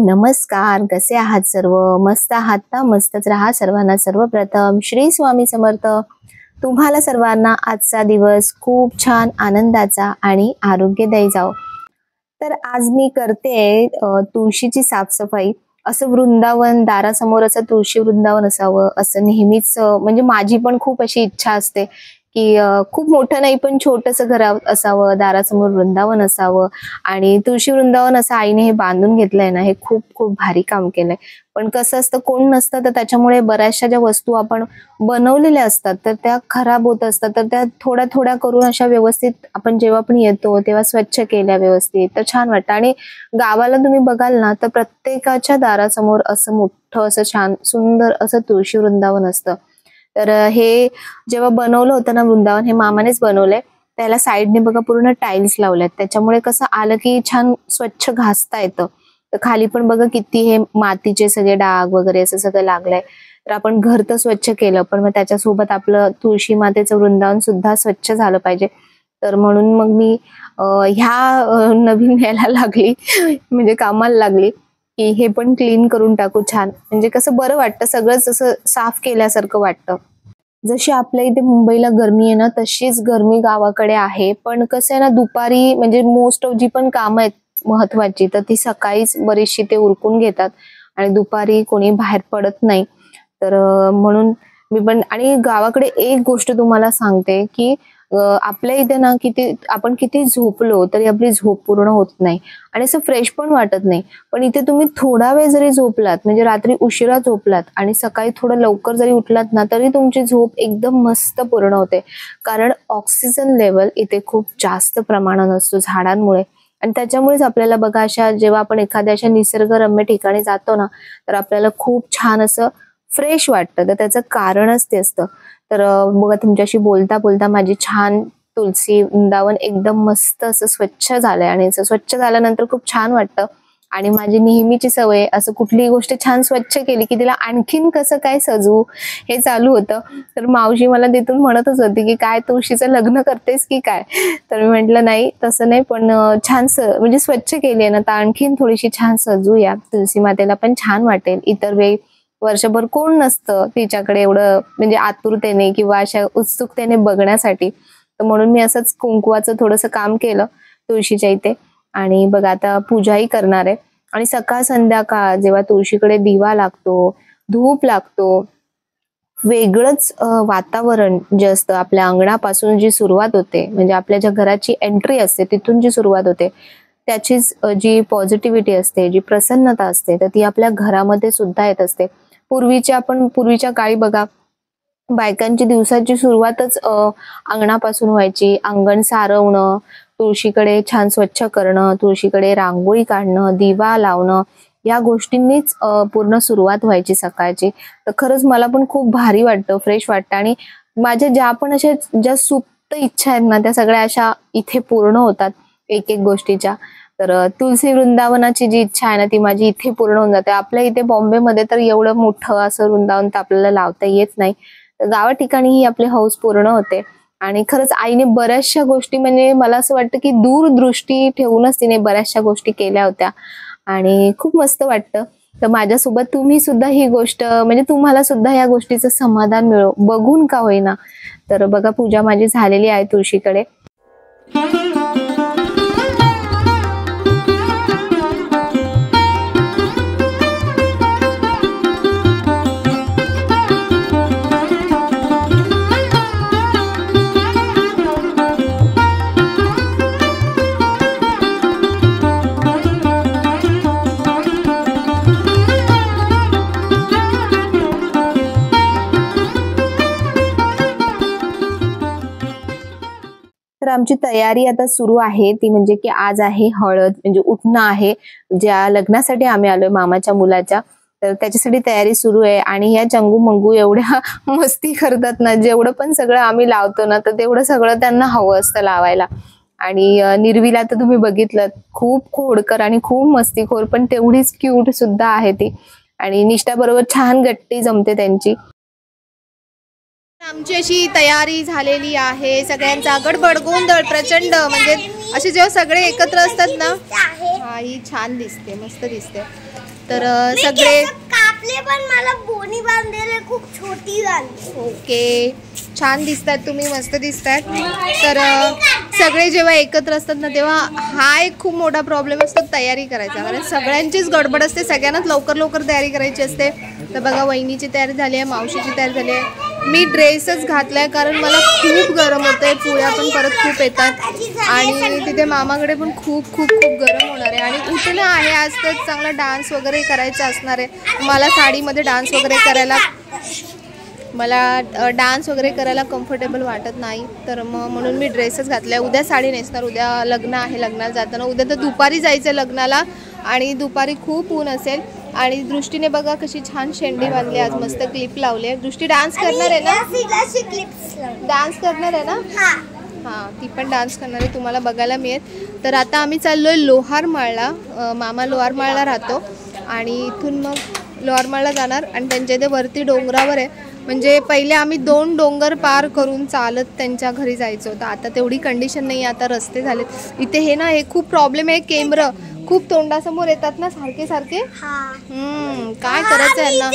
नमस्कार, कसे आहात सर्व? मस्त आहात ना? मस्तच राहा सर्वांना. सर्वप्रथम श्री स्वामी समर्थ. तुम्हाला सर्वांना आजचा दिवस खूप छान आनंदाचा आणि आरोग्यदायी जाओ. तर आज मी करते तुळशीची साफसफाई. असं वृंदावन दारासमोर असं तुळशी वृंदावन असावं असं नेहमीच म्हणजे माझी पण खूप अशी इच्छा असते की खूप मोठं नाही पण छोटंसं घर असावं, दारासमोर वृंदावन असावं आणि तुळशी वृंदावन असं आईने हे बांधून घेतलंय ना, हे खूप खूप भारी काम केलंय. पण कसं असतं, कोण नसतं तर त्याच्यामुळे बऱ्याचशा ज्या वस्तू आपण बनवलेल्या असतात तर त्या खराब होत असतात, तर त्या थोड्या थोड्या करून अशा व्यवस्थित आपण जेव्हा पण येतो तेव्हा स्वच्छ केल्या व्यवस्थित तर छान वाटतं. आणि गावाला तुम्ही बघाल ना तर प्रत्येकाच्या दारासमोर असं मोठं असं छान सुंदर असं तुळशी वृंदावन असतं. तर हे जेव्हा बनवलं होतं ना वृंदावन, हे मामानेच बनवलंय. त्याला साईडने बघा पूर्ण टाइल्स लावल्यात, त्याच्यामुळे कसं आलं की छान स्वच्छ घासता येतं. तर खाली पण बघा किती हे मातीचे सगळे डाग वगैरे असं सगळं लागलंय. तर आपण घर तर स्वच्छ केलं, पण मग त्याच्यासोबत आपलं तुळशी मातेचं वृंदावन सुद्धा स्वच्छ झालं पाहिजे. तर म्हणून मग मी ह्या नवीन यायला लागली म्हणजे कामाला लागली की हे पण क्लीन करून टाकू छान, म्हणजे कसं बरं वाटतं, सगळंच असं साफ केल्यासारखं वाटतं. जशी आपल्या इथे मुंबईला गरमी आहे ना, तशीच गरमी गावाकडे आहे. पण कसं आहे ना, दुपारी म्हणजे मोस्ट ऑफ जी पण कामं आहेत महत्वाची तर ती सकाळीच बरीचशी ते उरकून घेतात आणि दुपारी कोणी बाहेर पडत नाही. तर म्हणून मी पण, आणि गावाकडे एक गोष्ट तुम्हाला सांगते की आपल्या इथे ना आपण किती झोपलो तरी आपली झोप पूर्ण होत नाही आणि असं फ्रेश पण वाटत नाही. पण इथे तुम्ही थोडा वेळ जरी झोपलात, म्हणजे रात्री उशिरा झोपलात आणि सकाळी थोडं लवकर जरी उठलात ना, तरी तुमची झोप एकदम मस्त पूर्ण होते. कारण ऑक्सिजन लेवल इथे खूप जास्त प्रमाणात असतो झाडांमुळे. आणि त्याच्यामुळेच आपल्याला बघा, अशा जेव्हा आपण एखाद्या अशा निसर्गरम्य ठिकाणी जातो ना, तर आपल्याला खूप छान असं फ्रेश वाटतं. तर त्याचं कारणच ते असतं. तर बघा, तुमच्याशी बोलता बोलता माझी छान तुलसी वृंदावन एकदम मस्त असं स्वच्छ झालंय आणि असं स्वच्छ झाल्यानंतर खूप छान वाटतं. आणि माझी नेहमीची सवय, असं कुठलीही गोष्ट छान स्वच्छ केली की तिला आणखीन कसं काय सजवू हे चालू होतं. तर मावशी मला तिथून म्हणतच होती की काय तुळशीचं लग्न करतेस की काय? तर मी म्हटलं नाही, तसं नाही, पण छान म्हणजे स्वच्छ केली आहे ना तर आणखीन थोडीशी छान सजूया, तुळशी मातेला पण छान वाटेल. इतर वेळी वर्षभर कोण नसतं तिच्याकडे एवढं म्हणजे आतुरतेने किंवा अशा उत्सुकतेने बघण्यासाठी. तर म्हणून मी असंच कुंकवाचं थोडंसं काम केलं तुळशीच्या इथे. आणि बघा आता पूजाही करणार आहे. आणि सकाळ संध्याकाळ जेव्हा तुळशीकडे दिवा लागतो, धूप लागतो, वेगळंच वातावरण जे असतं, आपल्या अंगणापासून जी सुरुवात होते, म्हणजे आपल्या ज्या घराची एंट्री असते तिथून जी सुरुवात होते, त्याचीच जी पॉझिटिव्हिटी असते, जी प्रसन्नता असते, तर ती आपल्या घरामध्ये सुद्धा येत असते. पूर्वीच्या काळी बघा, बायकांची दिवसाची सुरुवातच अंगणापासून व्हायची. अंगण सारवणं, तुळशीकडे छान स्वच्छ करणं, तुळशीकडे रांगोळी काढणं, दिवा लावणं, या गोष्टींनीच पूर्ण सुरुवात व्हायची सकाळची. तर खरंच मला पण खूप भारी वाटतं, फ्रेश वाटतं. आणि माझ्या ज्या पण अशा ज्या सुप्त इच्छा आहेत ना, त्या सगळ्या अशा इथे पूर्ण होतात एक एक गोष्टीच्या. तर तुळशी वृंदावनाची जी इच्छा आहे ना, ती माझी इथे पूर्ण होऊन जाते. आपल्या इथे बॉम्बेमध्ये तर एवढं मोठं असं वृंदावन तर आपल्याला लावता येत नाही. तर गावा ठिकाणी ही आपली हौस पूर्ण होते. आणि खरंच आईने बऱ्याचशा गोष्टी, म्हणजे मला असं वाटतं की दूरदृष्टी ठेवूनच तिने बऱ्याचशा गोष्टी केल्या होत्या आणि खूप मस्त वाटतं. तर माझ्यासोबत तुम्ही सुद्धा ही गोष्ट, म्हणजे तुम्हाला सुद्धा या गोष्टीचं समाधान मिळो, बघून का होईना. तर बघा, पूजा माझी झालेली आहे तुळशीकडे. तर आमची तयारी आता सुरू आहे, ती म्हणजे की आज आहे हळद, म्हणजे उठणं आहे, ज्या लग्नासाठी आम्ही आलोय मामाच्या मुलाच्या. तर त्याच्यासाठी तयारी सुरू आहे. आणि ह्या चंगू मंगू एवढ्या मस्ती करतात ना, जेवढं पण सगळं आम्ही लावतो ना, तर तेवढं सगळं त्यांना हवं असतं लावायला. आणि निर्वीला तर तुम्ही बघितलं, खूप खोडकर आणि खूप मस्तीखोर, पण तेवढीच क्यूट सुद्धा आहे ती. आणि निष्ठा बरोबर छान गट्टी जमते त्यांची. आमची अशी तयारी झालेली आहे, सगळ्यांचा गडबड गोंधळ प्रचंड, म्हणजे असे जेव्हा सगळे एकत्र असतात ना, हा ही छान दिसते, मस्त दिसते. तर सगळे कापले पण मला बोनी बांधलेले खूप छोटी झाली. ओके, छान दिसतात तुम्ही, मस्त दिसतात. तर सगळे जेव्हा एकत्र असतात ना तेव्हा हा एक खूप मोठा प्रॉब्लेम असतो तयारी करायचा, कारण सगळ्यांचीच गडबड असते, सगळ्यांनाच लवकर लवकर तयारी करायची असते. तर बघा वहिनीची तयारी झाली आहे, मावशीची तयारी झाली आहे. मी ड्रेसच घातलाय कारण मला खूप गरम होतंय, पुळ्या पण परत खूप येतात आणि तिथे मामाकडे पण खूप खूप खूप गरम होणार आहे. आणि उठणं आहे आज, तर चांगला डान्स वगैरे करायचा असणार आहे. मला साडीमध्ये डान्स वगैरे करायला कम्फर्टेबल वाटत नाही, तर मग म्हणून मी ड्रेसच घातला आहे. उद्या साडी नेसणार, उद्या लग्न आहे, लग्नाला जाताना उद्या तर दुपारी जायचं लग्नाला आणि दुपारी खूप ऊन असेल. आणि दृष्टीने बघा कशी छान शेंडी बांधली, आज मस्त क्लिप लावली आहे. दृष्टी डान्स करणार आहे ना? डान्स करणार आहे ना? हां, ती पण डान्स करणार आहे, तुम्हाला बघायला मिळेल. तर आता आम्ही चाललोय लोहारमाळला. मामा लोहारमाळला राहतो आणि इथून मग लोहारमाळला जाणार आणि त्यांच्या इथे वरती डोंगरावर आहे. म्हणजे पहिले आम्ही 2 डोंगर पार करून चालत त्यांच्या घरी जायचो, तर आता तेवढी कंडिशन नाही, आता रस्ते झालेत. इथे हे ना, हे खूप प्रॉब्लेम आहे, केंद्र खूप तोंडासमोर येतात ना सारखे सारखे. काय करायचं यांना?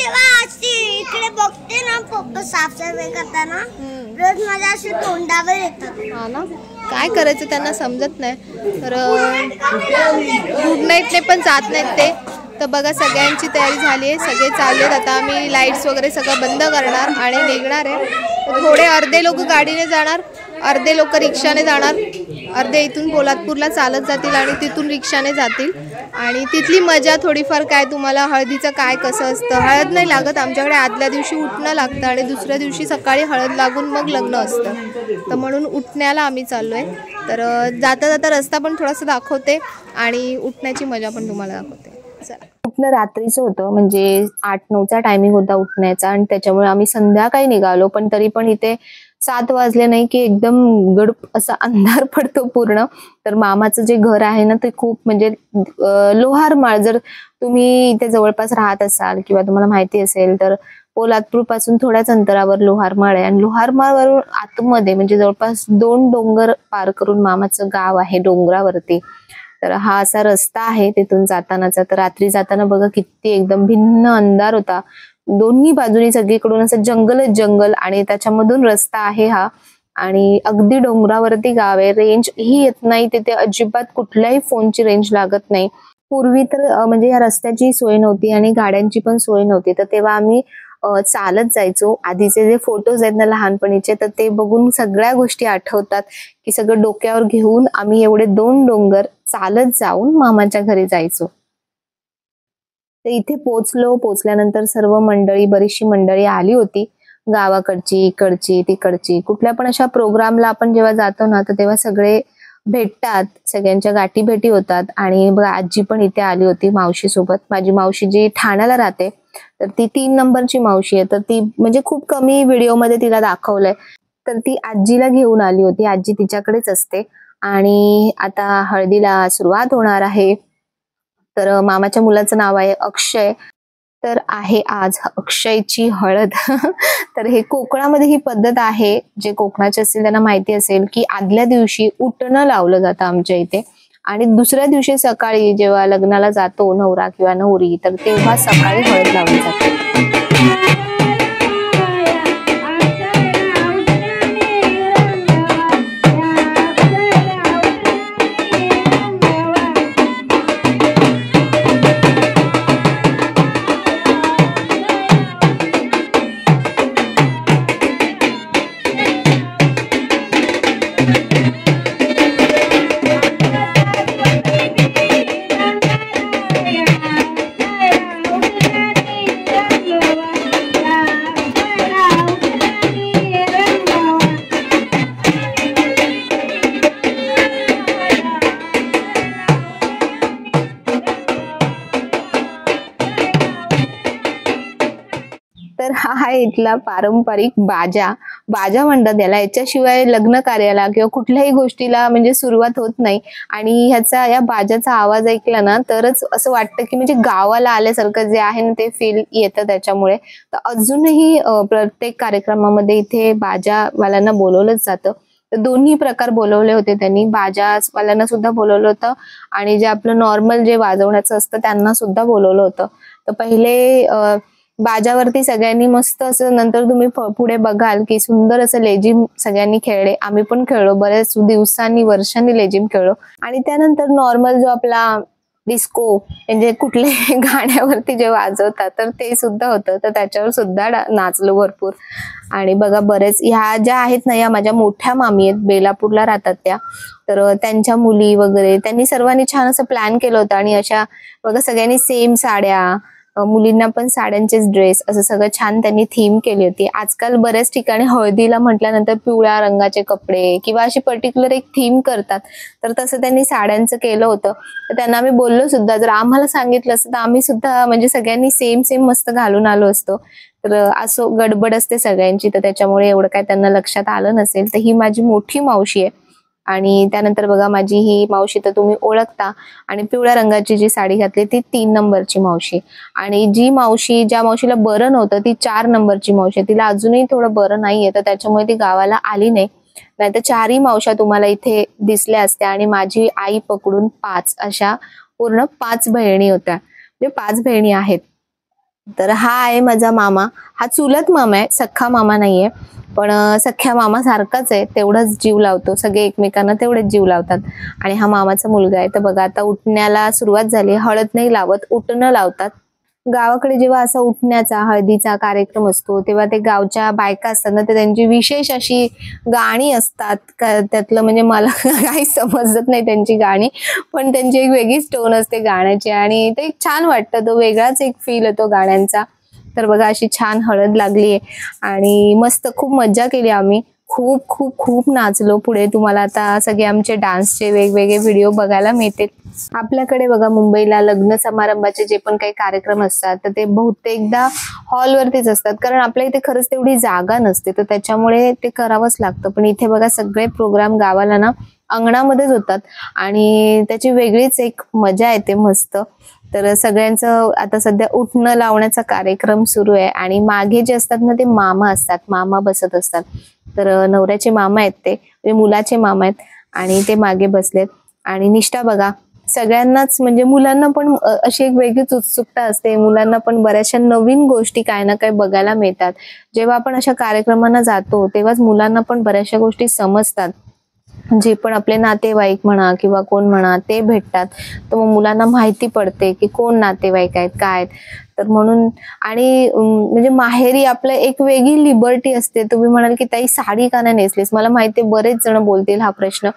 इकडे बघते ना पप्पा साफसफाई करताना रोज माझ्या असे तोंडावर येतात. हा ना, काय करायचं त्यांना समजत नाही. तर गुड नाईटने पण जात नाहीत ते. तर बघा सगळ्यांची तयारी झाली आहे, सगळे चाललेत. आता आम्ही लाईट्स वगैरे सगळं बंद करणार आणि निघणार आहे. थोडे अर्धे लोक गाडीने जाणार, अर्धे लोक रिक्षाने जाणार, अर्धे इथून पोलादपूरला चालत जातील आणि तिथून रिक्षाने जातील. आणि तिथली मजा थोडीफार काय, तुम्हाला हळदीचं काय कसं असतं, हळद नाही लागत आमच्याकडे, आदल्या दिवशी उठणं लागतं आणि दुसऱ्या दिवशी सकाळी हळद लागून मग लग्न असतं. तर म्हणून उठण्याला आम्ही चाललो आहे. तर जाता जाता रस्ता पण थोडासा दाखवते आणि उठण्याची मजा पण तुम्हाला दाखवते. उठणं रात्रीचं होतं, म्हणजे 8-9चा टायमिंग होता उठण्याचा आणि त्याच्यामुळे आम्ही संध्याकाळी निघालो. पण तरी पण इथे 7 वाजले नाही की एकदम गडप असा अंधार पडतो पूर्ण. तर मामाचं जे घर आहे ना ते खूप म्हणजे लोहारमाळ, जर तुम्ही इथे जवळपास राहत असाल किंवा तुम्हाला माहिती असेल तर पोलादपूर पासून थोड्याच अंतरावर लोहारमाळ आहे. आणि लोहारमाळवरून आतमध्ये म्हणजे जवळपास 2 डोंगर पार करून मामाचं गाव आहे डोंगरावरती. तर हा असा रस्ता आहे तिथून जातानाचा. तर रात्री जाताना बघा किती एकदम भिन्न अंधार होता, दोन्ही बाजूनी सगळीकडून असं जंगलच जंगल आणि त्याच्यामधून रस्ता आहे हा. आणि अगदी डोंगरावरती गाव आहे, रेंज ही येत नाही तिथे अजिबात, कुठल्याही फोनची रेंज लागत नाही. पूर्वी तर म्हणजे या रस्त्याची सोय नव्हती आणि गाड्यांची पण सोय नव्हती, तर तेव्हा आम्ही चालत जायचो. आधीचे जे फोटोज आहेत ना लहानपणीचे, तर ते बघून सगळ्या गोष्टी आठवतात की सगळं डोक्यावर घेऊन आम्ही एवढे 2 डोंगर चालत जाऊन मामाच्या घरी जायचो. तर इथे पोचल्यानंतर सर्व मंडळी, बरीचशी मंडळी आली होती, गावाकडची, इकडची, तिकडची. कुठल्या पण अशा प्रोग्रामला आपण जेव्हा जातो ना तर तेव्हा सगळे भेटतात, सगळ्यांच्या गाठी भेटी होतात. आणि बघा आजी पण इथे आली होती मावशी सोबत. माझी मावशी जी ठाण्याला राहते, तर ती 3 नंबरची मावशी आहे. तर ती म्हणजे खूप कमी व्हिडिओमध्ये तिला दाखवलंय. तर ती आजीला घेऊन आली होती, आजी तिच्याकडेच असते. आणि आता हळदीला सुरुवात होणार आहे. तर मामाच्या मुलाचं नाव आहे अक्षय. तर आहे आज अक्षयची हळद. तर हे कोकणामध्ये ही पद्धत आहे, जे कोकणाचे असतील त्यांना माहिती असेल की आदल्या दिवशी उटणं लावलं जातं आमच्या इथे आणि दुसऱ्या दिवशी सकाळी जेव्हा लग्नाला जातो नवरा किंवा नवरी, तर तेव्हा सकाळी हळद लावली जाते. तर हा आहे इथला पारंपरिक बाजा म्हणतात याला. याच्याशिवाय लग्न कार्याला किंवा कुठल्याही गोष्टीला म्हणजे सुरुवात होत नाही. आणि या बाजाचा आवाज ऐकला ना तरच असं वाटतं की म्हणजे गावाला आल्यासारखं जे आहे ना ते फील येतं त्याच्यामुळे. तर अजूनही प्रत्येक कार्यक्रमामध्ये इथे बाजावाल्यांना बोलवलंच जातं. तर दोन्ही प्रकार बोलवले होते त्यांनी. बाजावाल्यांना सुद्धा बोलवलं होतं आणि जे आपलं नॉर्मल जे वाजवण्याचं असतं त्यांना सुद्धा बोलवलं होतं. तर पहिले बाजावरती सगळ्यांनी मस्त असं, नंतर तुम्ही पुढे बघाल की सुंदर असं लेझिम सगळ्यांनी खेळले. आम्ही पण खेळलो, बऱ्याच दिवसांनी वर्षांनी लेझिम खेळलो. आणि त्यानंतर नॉर्मल जो आपला डिस्को म्हणजे कुठले गाण्यावरती जे वाजवतात तर ते सुद्धा होतं, तर त्याच्यावर सुद्धा नाचलो भरपूर. आणि बघा बरेच ह्या ज्या आहेत ना, या माझ्या मोठ्या मामी आहेत, बेलापूरला राहतात त्या. तर त्यांच्या मुली वगैरे त्यांनी सर्वांनी छान असं प्लॅन केलं होतं. आणि अशा बघा सगळ्यांनी सेम साड्या, मुलींना पण साड्यांचेच ड्रेस, असं सगळं छान त्यांनी थीम केली होती. आजकाल बऱ्याच ठिकाणी हळदीला म्हटल्यानंतर पिवळ्या रंगाचे कपडे किंवा अशी पर्टिक्युलर एक थीम करतात, तर तसं त्यांनी साड्यांचं केलं होतं. तर त्यांना आम्ही बोललो सुद्धा, जर आम्हाला सांगितलं असतं तर आम्ही सुद्धा म्हणजे सगळ्यांनी सेम सेम मस्त घालून आलो असतो. तर असं गडबड असते सगळ्यांची, तर त्याच्यामुळे एवढं काय त्यांना लक्षात आलं नसेल. तर ही माझी मोठी मावशी आहे. आणि त्यानंतर बघा माझी ही मावशी तर तुम्ही ओळखता, आणि पिवळ्या रंगाची जी साडी घातली ती 3 नंबरची मावशी. आणि ज्या मावशीला बरं नव्हतं ती 4 नंबरची मावशी. तिला अजूनही थोडं बरं नाहीये, तर त्याच्यामुळे ती गावाला आली नाही. नाहीतर 4ही मावश्या तुम्हाला इथे दिसल्या असत्या. आणि माझी आई पकडून 5 अशा पूर्ण 5 बहिणी होत्या, म्हणजे 5 बहिणी आहेत. तर हा आहे माझा मामा. हा चुलत मामा आहे, सख्खा मामा नाहीये, पण सख्ख्या मामा सारखाच आहे, तेवढाच जीव लावतो. सगळे एकमेकांना तेवढेच जीव लावतात. आणि हा मामाचा मुलगा आहे. तर बघा आता उठण्याला सुरुवात झाली. हळद नाही लावत, उठणं लावतात. गावाकडे जेव्हा असा उठण्याचा हळदीचा कार्यक्रम असतो तेव्हा ते गावच्या बायका असतात ना, तर त्यांची विशेष अशी गाणी असतात. त्यातलं म्हणजे मला काही समजत नाही त्यांची गाणी, पण त्यांची एक वेगळीच टोन असते गाण्याची आणि ते छान वाटतं. तो वेगळाच एक फील येतो गाण्यांचा. तर बघा अशी छान हळद लागली आहे आणि मस्त खूप मज्जा केली आम्ही. खूप खूप खूप नाचलो. पुढे तुम्हाला आता सगळे आमचे डान्सचे वेगवेगळे व्हिडिओ बघायला मिळतील. आपल्याकडे बघा मुंबईला लग्न समारंभाचे जे पण काही कार्यक्रम असतात तर ते बहुतेकदा हॉलवरतीच असतात, कारण आपल्या इथे खरंच तेवढी जागा नसते, तर त्याच्यामुळे ते करावंच लागतं. पण इथे बघा सगळे प्रोग्राम गावाला ना अंगणामध्येच होतात आणि त्याची वेगळीच एक मजा येते मस्त. तर सगळ्यांचं आता सध्या उठणं लावण्याचा कार्यक्रम सुरू आहे आणि मागे जे असतात ना ते मामा असतात, मामा बसत असतात. तर नवऱ्याचे मामा आहेत ते, म्हणजे मुलाचे मामा आहेत आणि ते मागे बसलेत. आणि निष्ठा बघा सगळ्यांनाच, म्हणजे मुलांना पण अशी एक वेगळीच उत्सुकता असते. मुलांना पण बऱ्याचशा नवीन गोष्टी काय ना काय बघायला मिळतात. जेव्हा आपण अशा कार्यक्रमांना जातो तेव्हाच मुलांना पण बऱ्याचशा गोष्टी समजतात. जे पण आपले नातेवाईक म्हणा किंवा कोण म्हणा ते भेटतात, तर मग मुलांना माहिती पडते की कोण नातेवाईक आहेत काय आहेत. तर म्हणून आणि म्हणजे माहेरी आपलं एक वेगळी लिबर्टी असते. तुम्ही म्हणाल की ताई साडी का नाही नेसलीस, मला माहिती बरेच जण बोलतील हा प्रश्न,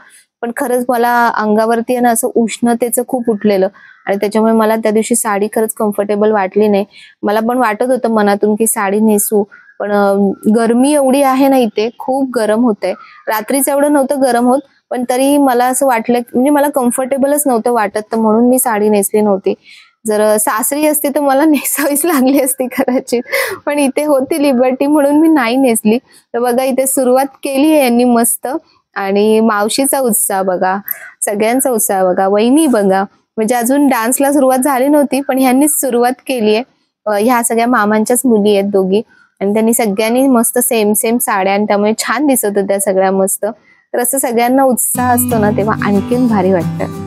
पण खरंच मला अंगावरती आहे ना असं उष्णतेचं खूप उठलेलं आणि त्याच्यामुळे मला त्या दिवशी साडी खरंच कम्फर्टेबल वाटली नाही. मला पण वाटत होतं मनातून की साडी नेसू, पण गरमी एवढी आहे ना इथे, खूप गरम होतंय. रात्रीच एवढं नव्हतं गरम होत, पण तरी मला असं वाटलं म्हणजे मला कम्फर्टेबलच नव्हतं वाटत, तर म्हणून मी साडी नेसली नव्हती. जर सासरी असती तर मला नेसावीच लागली असती कदाचित, पण इथे होती लिबर्टी म्हणून मी नाही नेसली. तर बघा इथे सुरुवात केली आहे यांनी मस्त. आणि मावशीचा उत्साह बघा, सगळ्यांचा उत्साह बघा, वहिनी बघा, म्हणजे अजून डान्सला सुरुवात झाली नव्हती पण ह्यांनीच सुरुवात केली आहे. ह्या सगळ्या मामांच्याच मुली आहेत दोघी आणि त्यांनी सगळ्यांनी मस्त सेम सेम साड्या आणि त्यामुळे छान दिसत होत्या सगळ्या मस्त. तर असं सगळ्यांना उत्साह असतो ना तेव्हा आणखीन भारी वाटतं.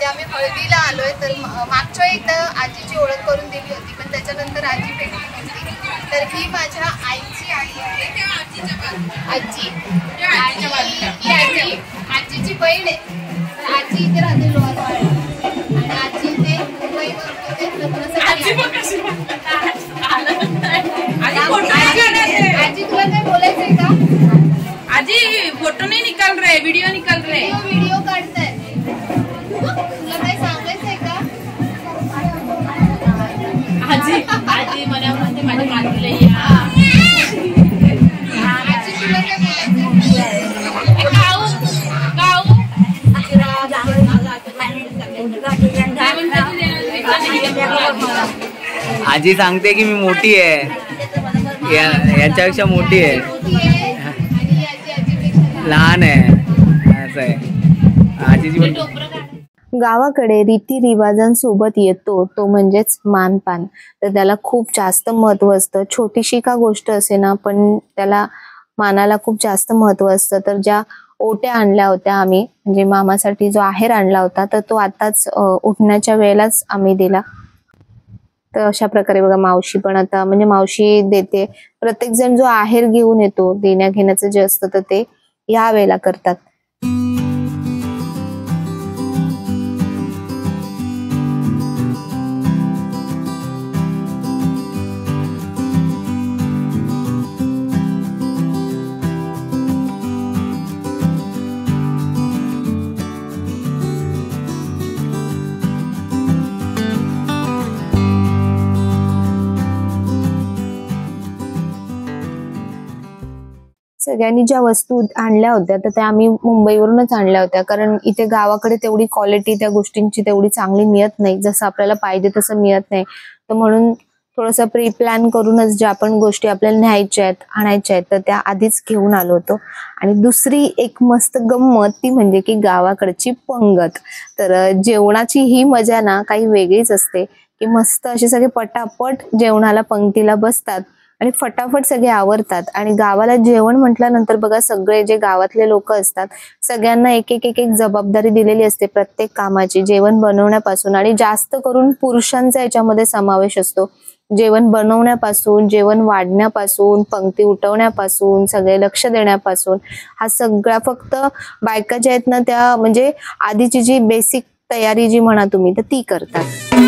आम्ही हळदीला आलोय, तर मागच्या एकदा आजीची ओळख करून दिली होती पण त्याच्यानंतर आजी भेटली नव्हती. तर ही माझ्या आईची आई आहे, आजी आजीची बहीण आहे. आजी इथे राहते लोहारवाड्यात आणि आजी इथे मुंबईवर आजी तुला काय बोलायचंय का? आजी फोटो नहीं निकाल रहे, वीडियो निकाल रहे. व्हिडिओ काढताय, तुला काय सांगायचंय का? आजी आजी मला म्हणते माझ्या मातीला या. आजी तुला काय बोलायचंय? आजी सांगते की मी मोठी आहे, यांच्यापेक्षा मोठी आहे, लहान आहे. असं आहे आजीची पण गावाकडे रीतिरिवाजांसोबत येतो तो म्हणजेच मानपान. तर त्याला खूप जास्त महत्व असतं. छोटीशी का गोष्ट असे ना, पण त्याला मानाला खूप जास्त महत्व असतं. तर ज्या ओट्या आणल्या होत्या आम्ही, म्हणजे मामासाठी जो आहेर आणला होता, तर तो आताच उठण्याच्या वेळेलाच आम्ही दिला. तर अशा प्रकारे बघा, मावशी पण आता म्हणजे मावशी देते. प्रत्येक जण जो आहेर घेऊन येतो, देण्या घेण्याचं जे असतं तर ते या वेळेला करतात. सगळ्यांनी ज्या वस्तू आणल्या होत्या तर त्या आम्ही मुंबईवरूनच आणल्या होत्या, कारण इथे गावाकडे तेवढी क्वालिटी त्या गोष्टींची तेवढी चांगली मिळत नाही, जसं आपल्याला पाहिजे तसं मिळत नाही. तर म्हणून थोडंसं प्री प्लॅन करूनच ज्या पण गोष्टी आपल्याला न्यायच्या आहेत, आणायच्या आहेत, तर त्या आधीच घेऊन आलो होतो. आणि दुसरी एक मस्त गंमत ती म्हणजे की गावाकडची पंगत. तर जेवणाची ही मजा ना काही वेगळीच असते, की मस्त असे सगळे पटापट जेवणाला पंक्तीला बसतात आणि फटाफट सगळे आवरतात. आणि गावाला जेवण म्हटल्यानंतर बघा, सगळे जे गावातले लोक असतात सगळ्यांना एक एक एक एक जबाबदारी दिलेली असते प्रत्येक कामाची, जेवण बनवण्यापासून. आणि जास्त करून पुरुषांचा याच्यामध्ये समावेश असतो. जेवण बनवण्यापासून, जेवण वाढण्यापासून, पंक्ती उठवण्यापासून, सगळे लक्ष देण्यापासून, हा सगळा फक्त बायका ज्या आहेत ना त्या म्हणजे आधीची जी बेसिक तयारी जी म्हणा तुम्ही, तर ती करतात.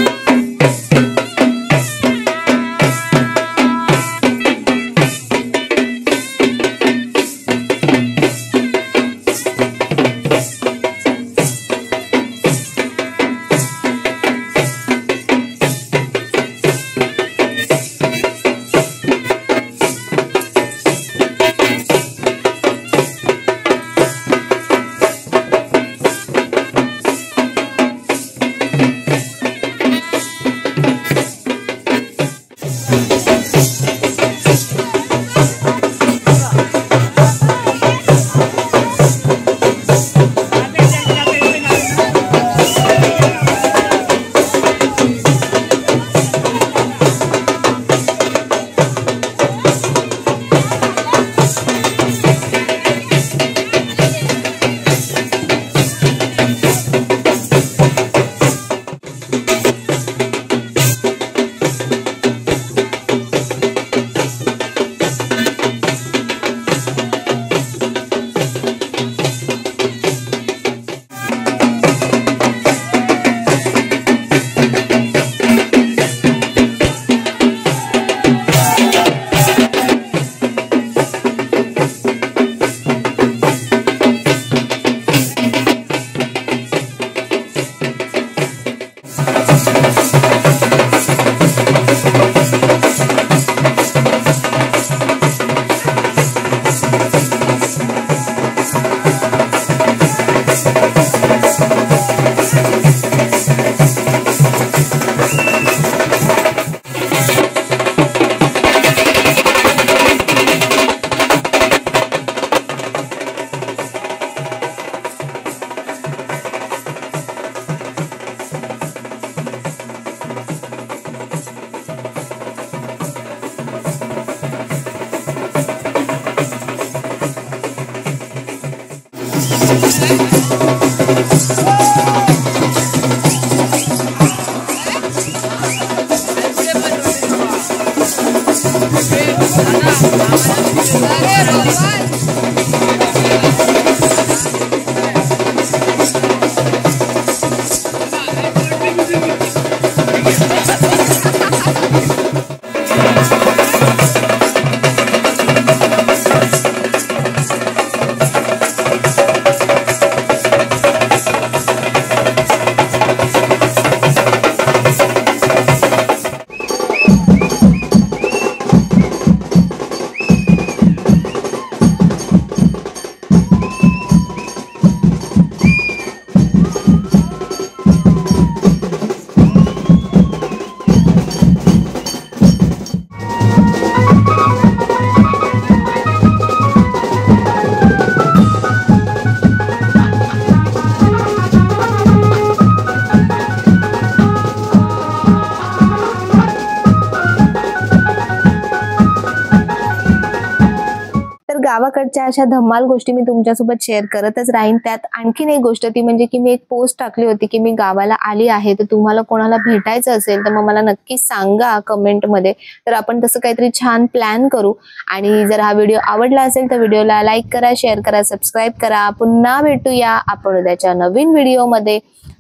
गावाकडच्या अशा धमाल गोष्टी मी तुमच्यासोबत शेअर करतच राहीन. त्यात आणखीन एक गोष्ट ती म्हणजे की मी एक पोस्ट टाकली होती की मी गावाला आली आहे, तर तुम्हाला कोणाला भेटायचं असेल तर मग मला नक्की सांगा कमेंटमध्ये. तर आपण तसं काहीतरी छान प्लॅन करू. आणि जर हा व्हिडिओ आवडला असेल तर व्हिडिओला लाईक करा, शेअर करा, सबस्क्राईब करा. पुन्हा भेटूया आपण उद्याच्या नवीन व्हिडिओमध्ये.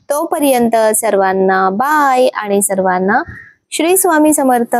तोपर्यंत सर्वांना बाय आणि सर्वांना श्री स्वामी समर्थ.